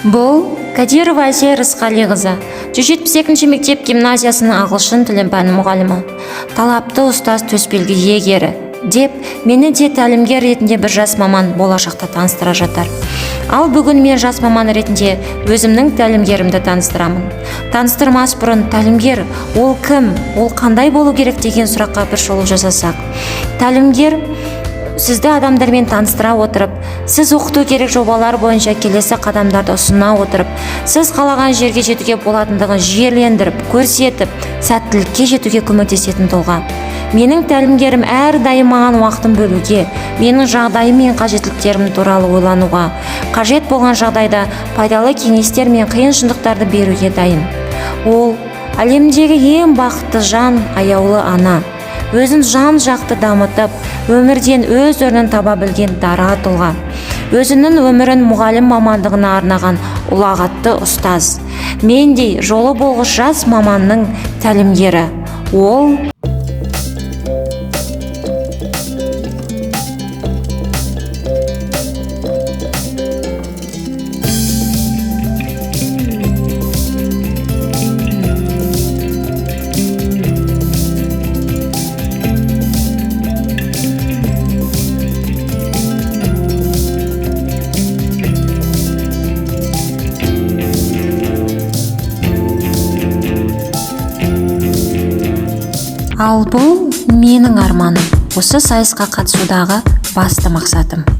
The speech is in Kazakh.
Бұл Кадирова Әсия Рысқалиқызы, 172 мектеп гимназиясының ағылшын тілі пәні мұғалімі, талапты ұстаз төсбелгі иегері деп мені де тәлімгер ретінде бір жас маман болашақта таныстыра жатар. Ал бүгін мен жас маман ретінде өзімнің тәлімгерімді таныстырамын. Таныстырмас бұрын тәлімгер ол кім, ол қандай болу керек деген сұраққа бір шолу жасасақ. Тәлімгер сізді адамдармен таныстыра отырып, сіз оқыту керек жобалар бойынша келесі қадамдарды ұсына отырып, сіз қалаған жерге жетуге болатындығын жүйелендіріп, көрсетіп, сәттілікке жетуге көмектесетін тұлға. Менің тәлімгерім әрдайым маған уақытын бөлуге, менің жағдайым мен қажеттіліктерім туралы ойлануға, қажет болған жағдайда пайдалы кеңестер мен қиын шындықтарды беруге дайын. Ол әлемдегі ең бақытты жан, аяулы ана. Өзін жан-жақты дамытып, өмірден өз орнын таба білген дара тұлға. Өзінің өмірін мұғалім мамандығына арнаған ұлағатты ұстаз. Мендей жолы болғыш жас маманның тәлімгері. Ол Ал бұл менің арманым. Осы сайысқа қатысудағы басты мақсатым.